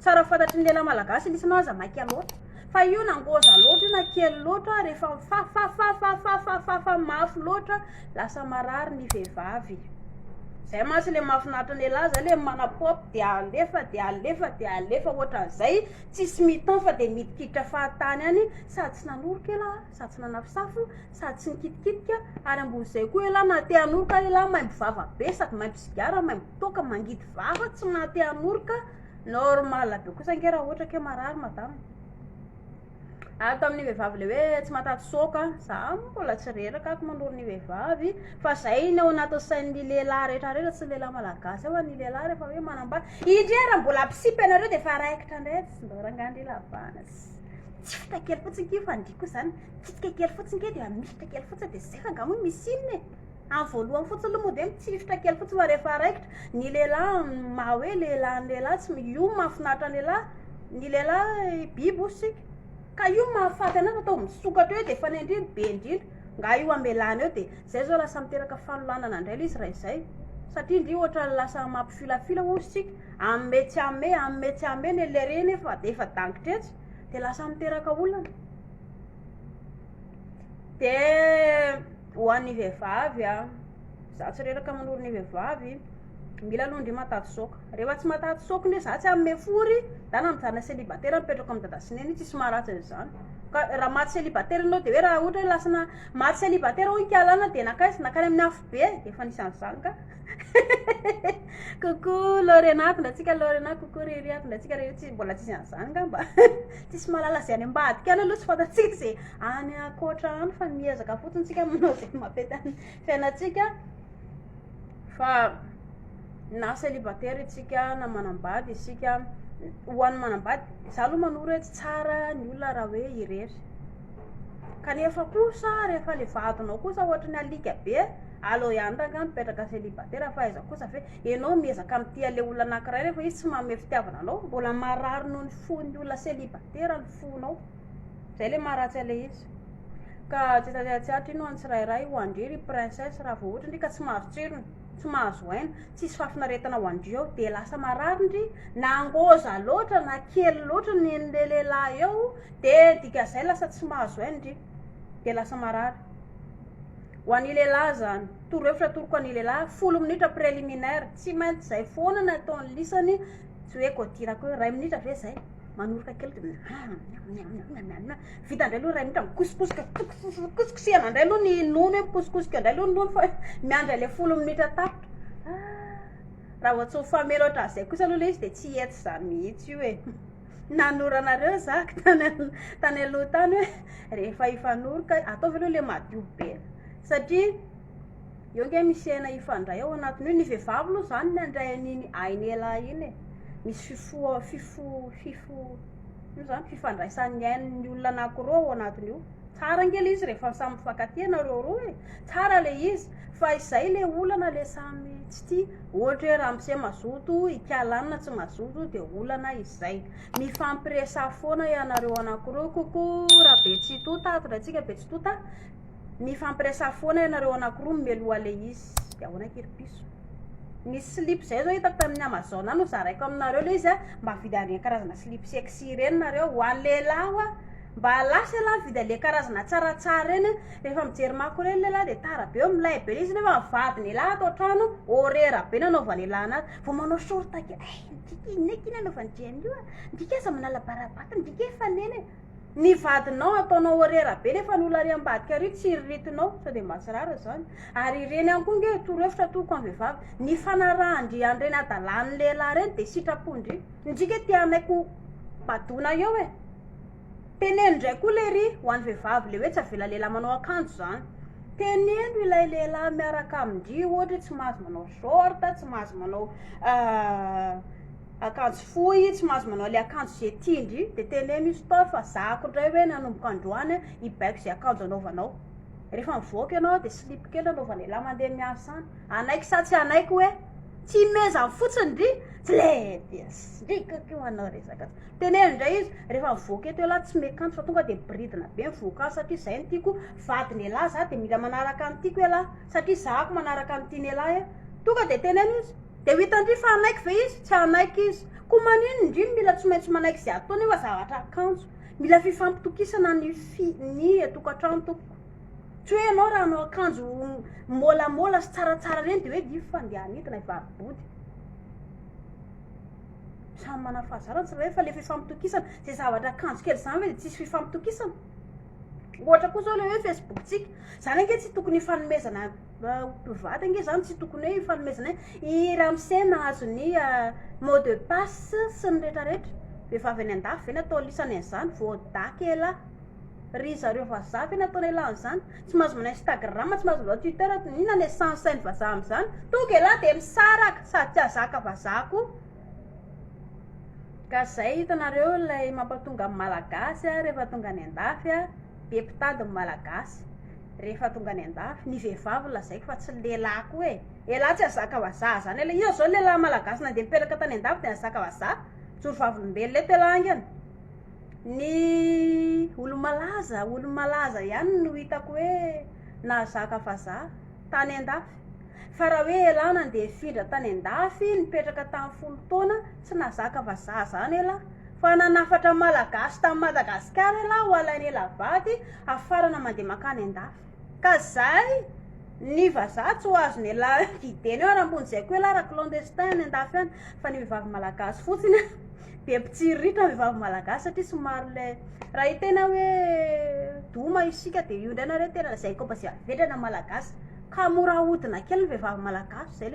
tsara fantatry ny lehilahy malagasy lisanao aza maika loatra fa io nangoza loatra io na kely loatra rehefa fa mafy loatra lasa marary ny vehivavy zay masy le mafinatra ny lehilahy zay le manapop de alefa ohatran'izay tsisy miton fa de midikiditra fahatany any sady tsy nanoroka ela sady tsy nanafisafo sady tsy nikitikitika ary ambon'izay koa ela na te hanoroka ela maimbo vava be sady maimbo sigara maimbo toka mangidy vava tsy mahate hanoroka normal be kosa nge raha ohatra ke marary madama ato amin'ny vehivavy le hoe tsy mataty soka za mbola tsy reraka ako mandoro ny vehivavy fa zay ny ao anaty sain'ny lehilahy rehetrarehetra tsy lehilahy malagasy ao ny lehilahy rehefa hoe manamba indrera mbola ampisipy anareo de fa raikitra ndray tsy ndorangandry lavana tsy fitakely fotsiny ke fa ndiko zany fitakely fotsiny ke de misy kely fotsiny de zay fa ngamo misy inny amin'ny voalohany fotsiny aloha moa de mitsifitra kely fotsiny fa rehefa raikitra ny lehilahy ma hoe lehilahy lehilahy tsy io mahafinaritra ny lehilahy biby osika ka io mahafaty anazy atao misokatra eo de fa nendriny be indrindra nga io amelana eo de zay zao lasa miteraka fanolanana indray izy raha izay satria ndry ohatra lasa mampifilafila osika ametsy ame nele reny fa de efa dangitretsy de lasa miteraka olana de ho an'ny vehivavy za tsy reraka manoro ny vehivavy mila aloha ndry mataty soka rehefa tsy mataty soka ndre za tsy ame fory dana mijana célibataire mipetraka amin'ny dada sineny tsisy maharatsy an'izany ka raha maty célibataire anao de hoe raha ohatra hoe lasana maty célibataire ho ikalana de nakany amin'ny afo be efa nisan'izany ka coucou Lorenat ndatsika Lorenat coucou Riri ndatsika Riri tsy mbola tsisy an'izany ka mba tsisy malala zay any ambadika any aloha tsy fantatsika zay any akoatra any fa miezaka fotsiny tsika manao zay mapety any fiainatsika fa na célibataire itsika na manambady isika ho an'ny manambady za aloha manoro hoe tsy tsara ny olona raha hoe irery kanefa kosa rehefa le vadinao kosa ohatra ny alika be alo ihany ranga mipetraka célibataire fa iza kosa fe enao miezaka amty le olona anankiray rehefa izy tsy manome fitiavana anao mbola marary noho ny fon'ny olona célibataire ny fonao zay le maharatsy ale izy ka tsy ino any tsirairay ho andry princesse raha vao ohatra ndry ka tsy mahazo tsirony tsy mahazo haina tsisy fafinaretana ho andry eo de lasa marary ndry na angoza loatra na kely loatra ny lehilahy eo de dika zay lasa tsy mahazo haina ndry de lasa marary ho an'ny lehilahy zany torohevitra toroko an'ny lehilahy 10 minitra préliminaire tsy maintsy zay foana na ataony lisany tsy hoe kodirako hoe 2 minitra ve zay manoroka kely de vita ndray aloha 2 minitra mikosikosika ndray aloha ny nono hoe mikosikosika ndray aloha ny nono fa miandra le 10 minitra tapitra raha ohatsy ho famelo ohatran'izay zay kosa aloha le izy de tsy etsy zany mihitsy io e nanoranareo zaka tany aloha tany hoe rehefa ifanoroka ataovy aloha le madio be satria eo nge misy hena ifandray ao anatiny io ny vehivavy aloha zany ny andray an'iny ainy elahy iny e misy zany fifandraisan'ny ain'ny olona anankiroa ao anatiny io tsara ngely izy rehefa samy mifankatia nareo roa e tsara le izy fa izay le olana le samy tsy tia ohatra hoe raha mise mazoto ikalanina tsy mazoto de olana izay mifampiresa foana ianareo anankiroa koko raha be tsy tota atondratsika be tsy tota mifampiresa foana ianareo anankiroa mimeloha le izy de ahoana kiripiso misy slip zay zao hitako tamin'ny Amazon any zaraiko aminareo le izy mba vidy an'ireny karazana slip sexy reny nareo ho an'ny lehilahy mba lasa la vidy le karazana tsaratsara reny rehefa mijery mako reny lehilahy de tara be eo milay be izy nefa mivady lehilahy ato trano horera be nanaova lehilahy anazy vao manao short ake ndikina anaovany jean io ndika manala barabata ndika efaneny ny vadinao ataonao horera be nefa ny olona ary ambadika ary tsy riritinao sao de masirara zany ary ireny any koa nge torohevitra toroko amin'ny vehivavy ny fanarahndry andreny adalan'ny lehilahy reny de sitrapondry ndrika tia anaiko badona eo e teneno ndray koa le ry ho an'ny vehivavy le hoe tsy avela lehilahy manao akanjo zany teneno ilay lehilahy miaraka amindry ohatra tsy mahazo manao short tsy mahazo manao akanjo fohy tsy mahazo manao le akanjo zay tiandry de teneno izy tao fa zako ndray hoe nanomboka androany ibaiko zay akanjo anaovanao rehefa mivoaka ianao de slip kely anaova lehilahy mandeha miasa any anaiky sa tsy anaiky hoe tsy meza fotsiny ndry tsy le drikako anao resaka teneno ndray izy rehefa mivoaka eto elahy tsy mekanto fa tonga de bridina be mivoaka satria zay ny tiako vadiny elahy za de mila manaraka ny tiako elahy satria zahako manaraka ny tiany elahy tonga de teneno izy de hitandry fa anaiky ve izy tsy anaiky izy ko manino indriny mila tsy maintsy manaiky zay atao nefa zavatra akanjo mila fifampitokisana ny atokantrano tompoko tsy hoe anao raha anao akanjo môlamôla sy tsaratsara reny de hoe di fandehanidina ivaribody samy mana fahazarana tsy rehefa le fifampitokisana zay zavatra akanjo kely zany hoe de tsisy fifampitokisana ohatra koa zao le hoe Facebook tsika zany ange tsy tokony hifanomezana mpivady ange zany tsy tokony hoe hifanomezana i Ramsey nahazo ny mot de passe sy ny rehetrarehetra vehivavy any andafy veny atao lisany an'izany voadaky ela ry zareo vazaha veny ataony elan'izany tsy mahazo mana Instagram tsy mahazo mana Twitter inona ny essence ny vazaha am'izany tonga ela de misaraka sady tsy azaka vazaha koa ka zay hitanareo lay mampatonga amin'ny malagasy rehefa tonga any andafy be mpitady ny malagasy rehefa tonga any andafy ny vehivavy lazaiko fa tsy lehilahy koa elahy tsy azaka vazaha zany ela io zao lehilahy malagasy na de mipetraka tany andafy de azaka vazaha jorovavilombelo leto elahy ny olo malaza ihany no hitako hoe nahazaka vazaha tany andafy fa raha hoe elahy nandeha findra tany andafy nipetraka tamin'ny 10 taona tsy nahazaka vazaha zany elahy fa nanafatra malagasy tamin'ny Madagasikara elahy ho alainy elavady afarana mandeha makany andafy ka zay ny vazaha tsy ho azony elahy dideny eo arambony zay koa elahy raha clandestin any andafy any fa ny vehivavy malagasy fotsiny be mpitsiriritra vehivavy malagasy satria somary le raha hitena hoe doma isika de io ndray nareo tena zay koa bazay avedrana malagasy ka mora ahodina kely ny vehivavy malagasy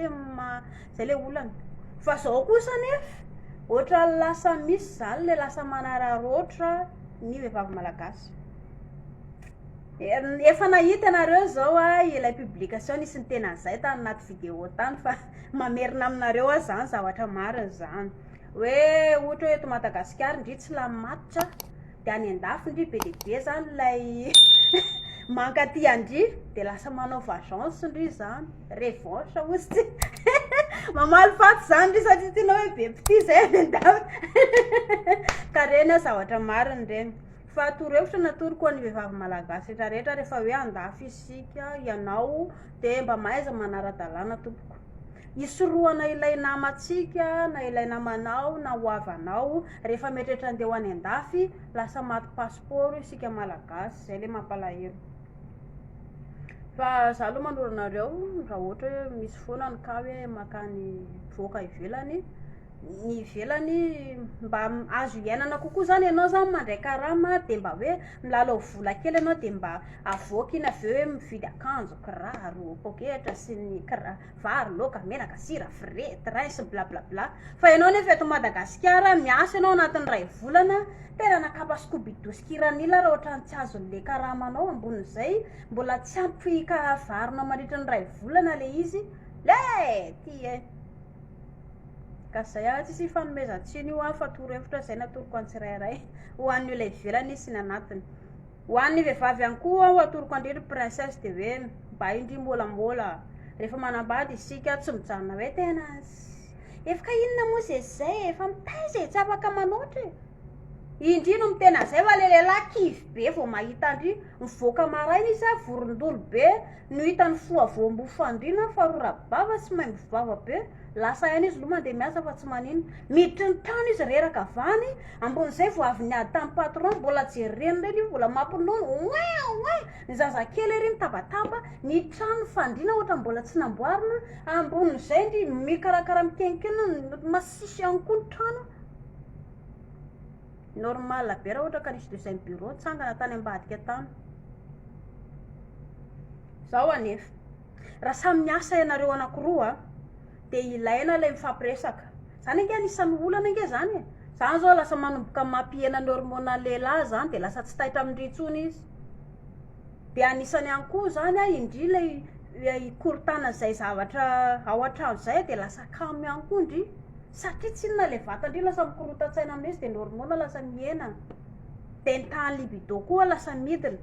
zay le olana fa zao kosa nefa ohatra lasa misy zany le lasa manararoatra ny vehivavy malagasy efa nahita anareo zao ilay publication nisy ny tena zay tany anaty vidéo tany fa mamerina aminareo zany zavatra mariny zany hoe ohatra hoe eto Madagasikara indri tsy lamatotra de any andafy indri be dehibe zany lay mankaty andri de lasa manao vagence indri zany revanche ozy mamaly faty zany ndry satria tianao hoe be pity zay any andafy ka reny zavatra mariny reny fa torohevitra natoroko any vehivavy malagasy rehetrarehetra rehefa hoe andafy isika ianao de mba maiza manara-dalàna tompoko isoroana ilay namatsika na ilay namanao na hoavanao rehefa metrehitra andeha any andafy lasa maty passeport isika malagasy zay le mampalahelo fa za aloha manoranareo raha ohatra hoe misy foana ny ka hoe makany voaka ivelany ny ivelany mba azo iainana kokoa zany ianao zany mandray karama de mba hoe milala vola kely ianao de mba avoaka iny avy hoe mividy akanjo kiraro poketra sy ny vary loka menaka sira frety ray sy blablabla fa ianao nefa eto Madagasikara miasa ianao anatin'ny ray volana tena nakapa skobidoskiranila raha ohatra ny tsy azon'le karamanao ambonin'izay mbola tsy ampy ka varinao mandritra ny ray volana le izy le ty ka zay tsisy fanomezan-tsiny io fa torohevitra zay natoroko any tsirairay ho an'io ilay ivelany sy ny anatiny ho an'ny vehivavy ihany koa ho atoroko andreny princesse de hoe mba indry môlamôla rehefa manambady isika tsy mijanona hoe tena efaka inona moa zay zay efa mitaiza tsy afaka manoatra indri no mitena zay fa le lehilahy kivy be vao mahita andry mivoaka maraina izy vorondolo be no hitany foa voambo fandrina fa rorabava sy maimbo vava be lasa ihany izy loha mandeha miasa fa tsy manino miditry ny trano izy reraka vany ambon'izay vao avy niady tamin'ny patron mbola jereny reny io mbola mampinono oe ny zazakely ery mitabataba ny trano fandrina ohatra mbola tsy namboarina ambon'izay ndry mikarakara mikenikena masisy ihany koa ny trano normal be raha ohatra ka nisy deuxième bureau tsangana tany ambadika tany zao anefa raha samy miasa ianareo anankiroa de ilaina lay mifampiresaka zany ange anisan'ny olana ange zany zany zao lasa manomboka mampiena ny hormonal lehilahy zany de lasa tsy taitra amin'nyritsony izy de anisany ihany koa zany indri lay korotana zay zavatra ao an-trano zay de lasa kamo ihany koa indri satria tsy inona le vatandry lasa mikorotan-tsaina amin'izy de ny hormona lasa miena de ny tany libido koa lasa midina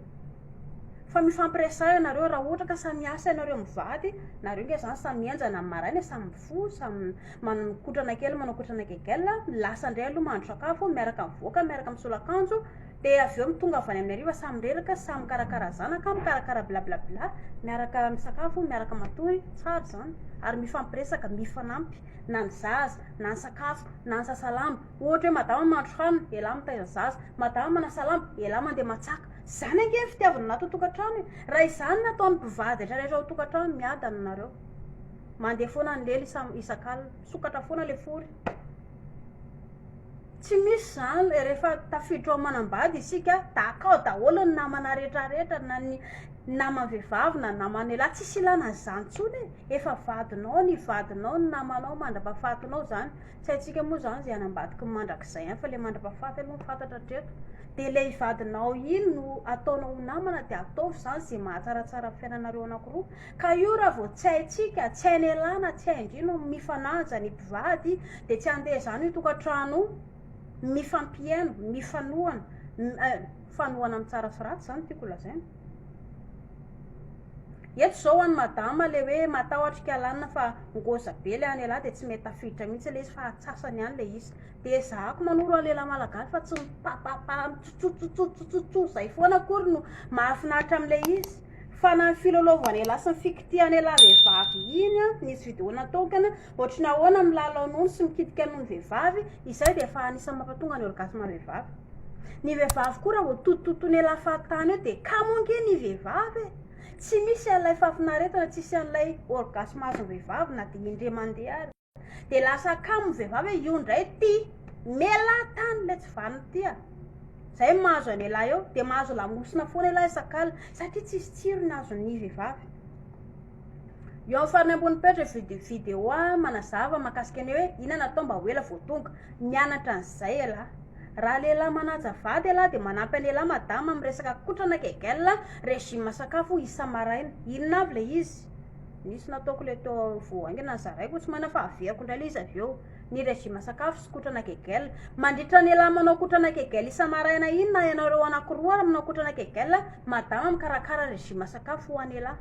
fa mifampiresah ianareo raha ohatra ka samy asa ianareo mivady nareo nge zany samy mienjana amin'ny maraina samy mifo samy manokotrana kely manokotrana kekela lasa indray aloha mahandro sakafo miaraka mivoaka miaraka misolakanjo dia avy eo mitonga avy any amin'ny hariva samy reraka samy mikarakara zanaka mikarakara blablabla miaraka misakafo miaraka matory tsara zany ary mifampiresaka mifanampy na ny zaza na ny sakafo na ny sasalamba ohatra hoe madama mandro hanina elahy mitaiza zaza madama manasalamba elahy mandeha matsaka zany ange ny fitiavana anaty tokantrano raha izany nataon'ny mpivady rehetrarehetra ao tokantrano miadana nareo mandeha foana ny lely isan-kalina sokatra foana le fory tsy misy zany rehefa tafiditra ao manambady isika takao daholo ny namana rehetrarehetra na ny namany vehivavy na namany elahy tsisy ilana zany tsony efa vadinao ny vadinao ny namanao mandra-pahafatinao zany tsy haintsika moa zany zay anambadiky mandrak'izay any fa le mandra-pahafaty aloha fantatra treto dia le vadinao iny no ataonao namana dia ataovy zany zay mahatsaratsara fiainanareo anankiroa ka io raha vao tsy haintsika tsy hainy elana tsy haindrino mifananja ny mpivady dia tsy andeha zany io tokantrano mifampiaino mifanohana fanohana amin'ny tsara sy ratsy zany tiako lazaina eto zao any madama le hoe matahotra kalanina fa ngoza be le any elahy dia tsy mety tafiditra mihitsy le izy fa atsasany any le izy dia zahako manoro any lehilahy malagasy fa tsy mipapapa mitsotsotsotsotsotso zay foana akory no mahafinaritra amin'le izy fa na ny filoloavany elahy sy ny fikitiany elahy vehivavy iny a nisy vidéo nataokana ohatry ny ahoana milalao nono sy mikitika nono vehivavy izay dia efa anisan'ny mampatonga ny orgasme vehivavy ny vehivavy koa raha vao totototony elahy fahatany eo dia kamonge ny vehivavy tsy misy an'ilay fahafinaretana tsisy an'ilay orgasme azony vehivavy na dia indre mandeha ary dia lasa kamo vehivavy hoe io ndray ty melahy tany le tsy vaniny ty a zay mahazo any elahy eo dia mahazo lamosina foana elahy isakala satria tsisy tsiro ny azony vehivavy eo amin'ny farany ambony petra vidéo a manazava mahakasika ny hoe ina natao mba ho ela voatonga mianatra an'izay elahy raha lehilahy manaja vady elahy dia manampy any elahy madama amin'ny resaka kotrana kegel régime sakafo isa-maraina inona avy le izy nisy nataoko le teo voaingana ny zaraiko tsy mana fa aveako indray le izy avy eo ny régime sakafo sy kotrana kegel mandritra ny elahy manao kotrana kegel isa-maraina iny na ianareo anankiroa raha manao kotrana kegel madama mikarakara régime sakafo ho any elahy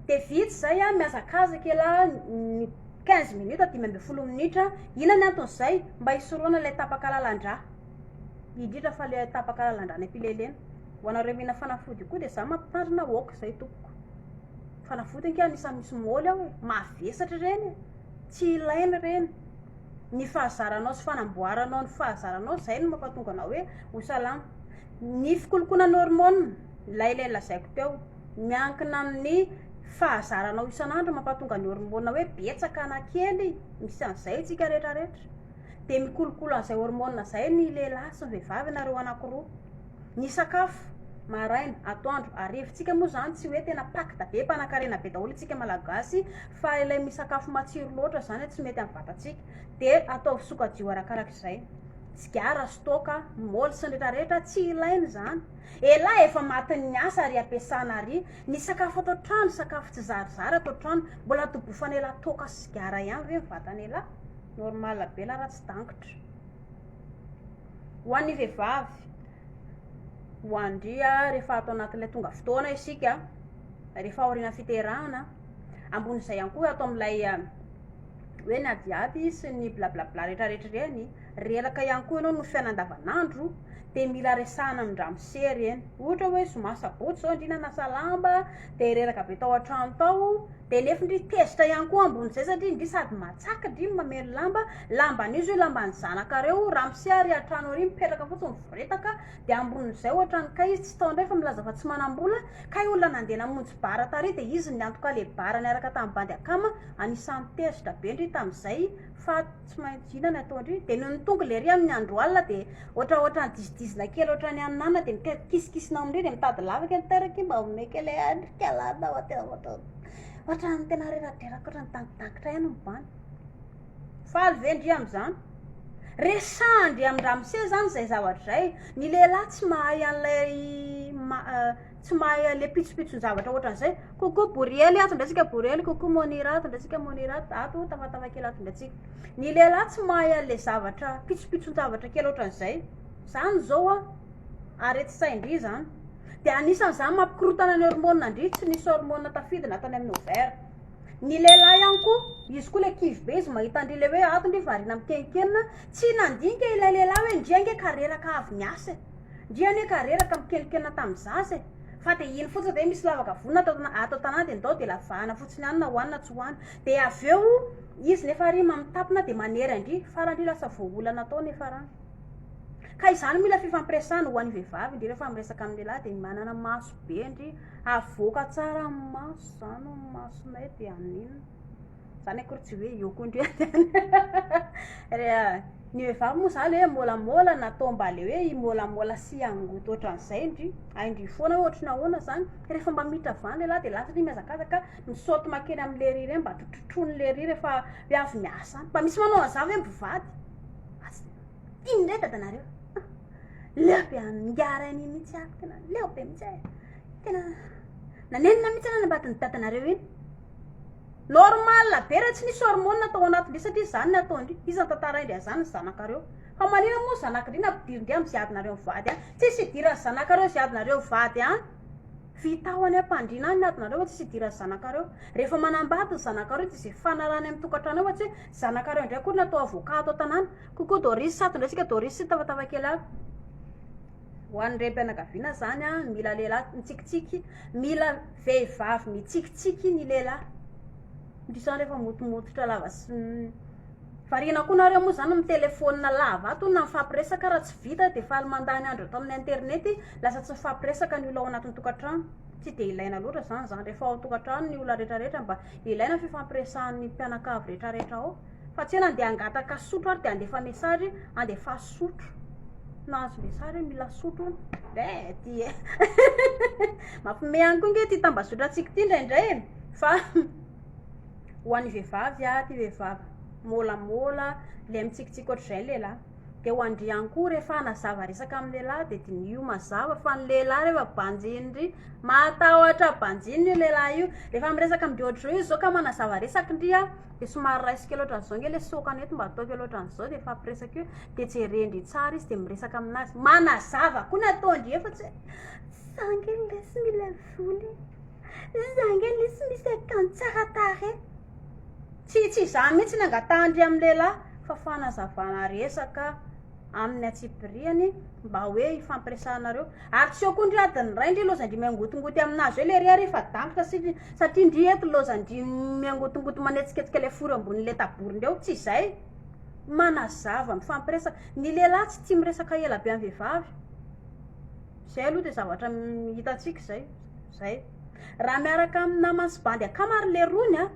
dia vitsy zay a miazakazaka elahy 15 minutes 10 minitra ina ny anton'izay mba hisoroana ilay tapaka lalan-drà indrindra fa le tapaka lalan-drà ny ampilelena ho anareo mihina fanafody koa dia za mampitandrina oka zay tompoko fanafody anke anisan'ny misy moly aho hoe mavesatra reny tsy ilaina reny ny fahazaranao sy fanamboaranao ny fahazaranao zay no mampatonga anao hoe ho salama ny fikolokona ny hormone ilay lazaiko teo miankina amin'ny fahazaranao isan'andro mampatonga ny hormone hoe betsaka anakely misy an'izay tsika rehetrarehetra dia mikolokolo an'izay hormone zay ny lehilahy sy ny vehivavy nareo anankiroa ny sakafo maraina atoandro arivo tsika moa zany tsy hoe tena pakta be mpanan-karena be daholo tsika malagasy fa ilay misakafo matsiro loatra zany tsy mety amin'ny vatatsika dia atao sokadio arakarak'izay tsy gara stoka moly sy ny rehetrarehetra tsy ilainy zany elahy efa matin'ny asa ary ampiasana ary ny sakafo atao trano sakafo tsy zarizary atao trano mbola tobofana elahy toka sy gara ihany ve mivatana elahy normal be la raha tsy dangitra ho an'ny vehivavy ho andria rehefa atao anatin'ilay tonga fotoana isika rehefa aoriana fiterahana ambon'izay ihany koa atao amin'ilay hoe na diady sy ny blablabla rehetrarehetra reny relaka ihany koa ianao no fiainan-davanandro dia mila resahana amindramosy reny ohatra hoe somasabotsy zao indrina nasa lamba dia reraka be tao an-trano tao dia lefindry tezitra ihany koa ambon'izay satria indry sady matsaka indry mamelo lamban'izy hoe lamban'ny zanakareo ramosy ary an-trano ary mipetraka fotsiny mivoretaka dia ambon'izay ohatrany ka izy tsy tao indray fa milaza fa tsy manam-bola ka olona nandeha namonjy bara tary dia izy ny antoka le bara niaraka tamin'ny bandy akama anisan'ny tezitra be indry tamin'izay fa tsy maintsy inona ny atao indry dia noho ny tonga le ry amin'ny andro alina dia ohatrany dizidizina kely ohatrany anana dia mikakisikisina indry dia mitady lavaka niteraky mba omeka ilay andrikalana ohatrany tena reradraraka ohatrany tangitangitra ihany mibany faly ve ndry amin'izany resandry amindramose zany zay zavatra zay ny lehilahy tsy mahay an'ilay tsy mahay le pitsopitsony zavatra ohatran'izay kokoa boriely atondratsika boriely kokoa monira atondratsika monira ato tafatava kely atondratsika ny lehilahy tsy mahay an'le zavatra pitsopitsony zavatra kely ohatran'izay zany zao a areti-tsay indry zany dia anisan'izany mampikorotana ny hormone indry tsy nisy hormone tafidina atany amin'ny ovaire ny lehilahy ihany koa izy koa le kivy be izy mahita andry le hoe ato ndry variana mikenikena tsy nandinika ilay lehilahy hoe ndry ange ka reraka avy niasa ndriany ka reraka mikelikena tamin'zaza fa de iny fotsiny de misy lavaka vonina atao tanàna de ndao de lavahana fotsiny any na hoanina tsy hoany de avy eo izy nefa ry mamitapina de manery andry farandry lasa voaolana atao nefa rano ka izany mila fifampiresahana ho an'ny vehivavy indrindra fa miresaka amin'ny lehilahy de manana maso be ndry avoaka tsara maso zany masonay de anina zany akory tsy hoe eo koa ndry ny vehivavy moa zany hoe môlamôla natao mba le hoe môlamôla sy angoto ohatran'izay ndry aindry foana ohatra ny ahoana zany rehefa mba mitra vany lehilahy de lasa ny mihazakazaka misaoty makeny am'le ry reny mba trotrotrony le ry rehefa hoe avy miasa mba misy manao azavy hoe mpivady iny ndray dadanareo leobe angarany mihitsy ako tena leobe mihitsy tena nanenina mihitsy ana nambatiny dadanareo iny normal be raha tsy nisy hormone natao anatindry satria zany nataondry izy tantara indry azany zanakareo fa manina moa zanakary napidirindry amy ziadinareo mivady any tsisy idiran'ny zanakareo ziadinareo vady any vitao any ampandrina any natinareo tsisy idiran'ny zanakareo rehefa manambady ny zanakareo tsy zay fanarany amy tokantrano eo tsy zanakareo indray koa natao avokato tanàna kokoa dorisy sato ndray sika dorisy sy tavatavakely aby ho an'ireny mpianakaviana zany a mila lehilahy mitsikitsiky mila vehivavy mitsikitsiky ny lehilahy ndrisany rehefa motomototra lava sy varina koa nareo moa zany mitelefônina lava ato na mifampiresaka raha tsy vita de faly mandany andro atao amin'ny internety lasa tsy mifampiresaka ny olo ao anatin'ny tokantrano tsy de ilaina loatra zany zany rehefa ao tokantrano ny olona rehetrarehetra mba ilaina fifampiresahan'ny mpianakavy rehetrarehetra ao fa tsy ena andeha angataka sotro ary de andefa mesazy andefa sotro nahazo mesary mila sotro de ty mampime any koa nge ty tambazotra atsika ty indraindray fa ho an'ny vehivavy ty vehivavy môlamôla le mitsikitsiky ohatr'izay lehilahy de ho andry ihany koa rehefa hanazava resaka amin'ny lehilahy de dinio mazava fa ny lehilahy rehefa banjindry matahotra banjiny io lehilahy io rehefa miresaka amindry ohatr'izao izy zao ka manazava resaky ndria de somary raisika loatran'izao nge le sokany eto mba ataoko loatran'izao de fampiresaka io de jerendry tsara izy de miresaka aminazy manazava koa ny ataondry efa tsy zange lesy mila voly zange lesy misy akantsara tare tsy zany mihitsy ny angatandry amin'ny lehilahy fa fanazavana resaka amin'ny atsipiriany mba hoe ifampiresahanareo ary tsy eo koa ndry adiny ray ndry lozandry miangotongoty aminazy hoe le ry rehefa dangotra satria ndry eto lozandry miangotongoty manetsiketsika le fory ambonin'le taborindreo tsy izay manazava mifampiresaka ny lehilahy tsy tia miresaka ela be amin'ny vehivavy zay aloha de zavatra hitatsika zay raha miaraka amin'ny namany sy bandy akamary le rony a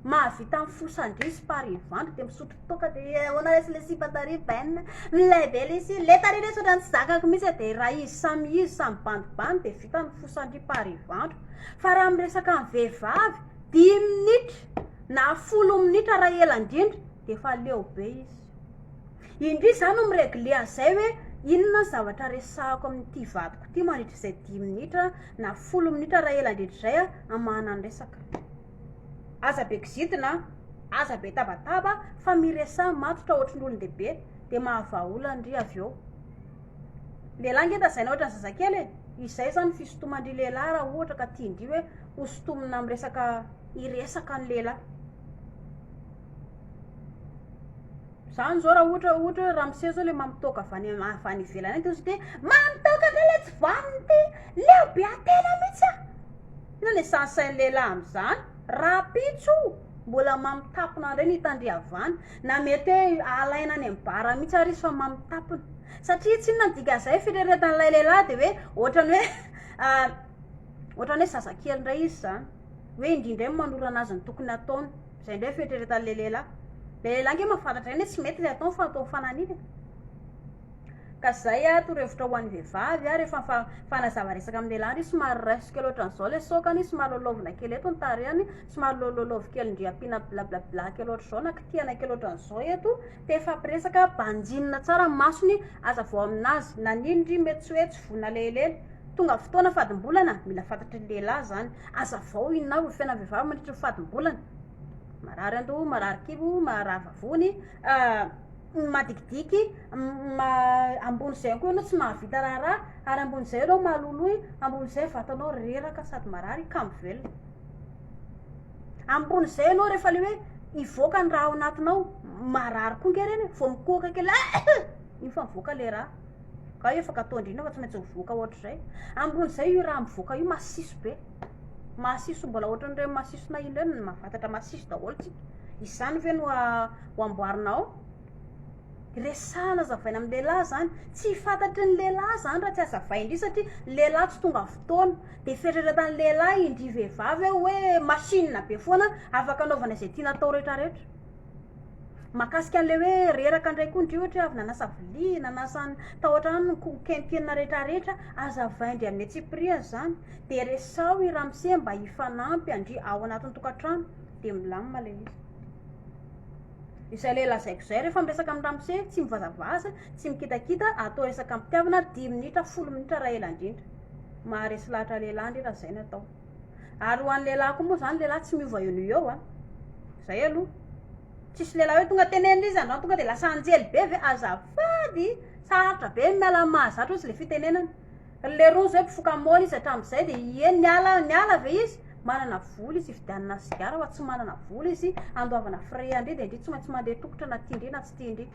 mahavita amin'ny fosandrisy parivandro de misotro toka de ona lesy le sipatari ben milebe lesy le tarire sotrany tsy zakako mihitsy de raha izy samy bandibandy de vita ny fosandry parivandro fa raha miresaka amin'ny vehivavy 10 minitra na 10 minitra raha ela indrindra de efa leo be izy indry zany no miregle an'izay hoe inona ny zavatra resahako amin'ity vadiko ty manitra izay 10 minitra na 10 minitra raha ela indrindra zay a amana ny resaka aza be kizitina aza be tabataba fa miresa matotra ohatrin'olon-dehibe de mahavaola ndry avy eo lehilahy ngeta zay na ohatra ny zazakely izay zany fisotomandry lehilahy raha ohatra ka tiandry hoe hosotomina miresaka iresaka ny lehilahy zany zao raha ohatra raha miseo zao le mamitoka avany ivelany ty izy de mamitoka le le tsy vaniny ty leo be atena mihitsy ina le sansain'ny lehilahy am'izany rapitso mbola mamitapona reny hitandriavany na mety hoe alaina any ambara mihitsy ary izy fa mamitapona satria tsy inona dika zay fireretan'ilay lehilahy de hoe ohatrany hoe zazakely ndray izy zany hoe indrindray manorana azy ny tokony ataony zay ndray fitreretan'le lehilahy le lehilahy nge mahafantatra eny tsy mety le ataony fa atao fananiny ka zay torohevitra ho an'ny vehivavy rehefa fanazava resaka amin'ny lehilahy somary raisika loatran'izao le sokany somary lololovina kely eto ny tarehany somary lololova kely ndry ampiana blablabla kely ohatr'izao na kitiana kely ohatran'izao eto de fampiresaka banjinina tsara masony aza vao aminazy nanindry mety tsy hoe tsy vona lelely tonga fotoana fadimbolana mila fantatry ny lehilahy zany aza vao inona ho fiaina vehivavy mandritra fadimbolana marary ando marary kibo marary vavony madikidiky ambony zay koa ianao tsy mahavita raharaha ary ambony zay anao maloloy ambony zay vatanao reraka sady marary kamivelona ambony zay anao rehefa le hoe ivoaka ny raha ao anatinao marary koa nge reny vao mikoka kely iny fa mivoaka le raha mivoaka io afaka atao indrindra fa tsy maintsy mivoaka ohatr'izay ambon'izay io raha mivoaka io masiso be masiso mbola ohatran'ireny masiso na ilo eny mahafatatra masiso daholo tsika izany ve no hoamboarinao resahana azavaina amin'ny lehilahy zany tsy fantatry ny lehilahy zany raha tsy azavay indri satria lehilahy tsy tonga fotoana de fieritreretan'ny lehilahy indry vehivavy hoe machine be foana afaka anaovana izay tiana atao rehetrarehetra mahakasika an'le hoe reraka indray koa indri ohatra avy nanasa vilia nanasa tao an-trano kenkenina rehetrarehetra azavaindry amin'ny atsipiriany zany de resao i ramose mba hifanampy andry ao anatin'ny tokantrano de milamina le izy izay lehilahy zaiko zay rehefa miresaka amin'ny ramose tsy mivazavaza tsy mikitakita atao resaka mitiavana 10 minitra 10 minitra raha ela indrindra maharesy lahatra lehilahy ndry raha zay no atao ary ho an'ny lehilahy koa moa zany lehilahy tsy miova eo no eo a zay aloha tsisy lehilahy hoe tonga tenenina izy androany tonga de lasa anjely be ve azafady sarotra be miala mahazatra ozy le fitenenana le rono zay mpifoka moana izy hatramin'izay de eny niala ve izy manana vola izy ividianana sigara fa tsy manana vola izy andoavana fray andry de indri tsy maintsy mandeha tokotra na tiandry na tsy tiandry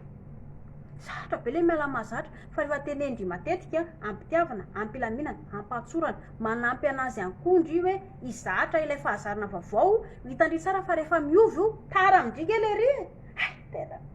sarotra be le miala mahazatra fa rehefa tenendry matetika ampitiavana ampilaminana ampatsorana manampy anazy ihany koa ndry hoe izatra ilay fahazarana vaovao hitandry tsara fa rehefa miovy io tara midrika le ry tena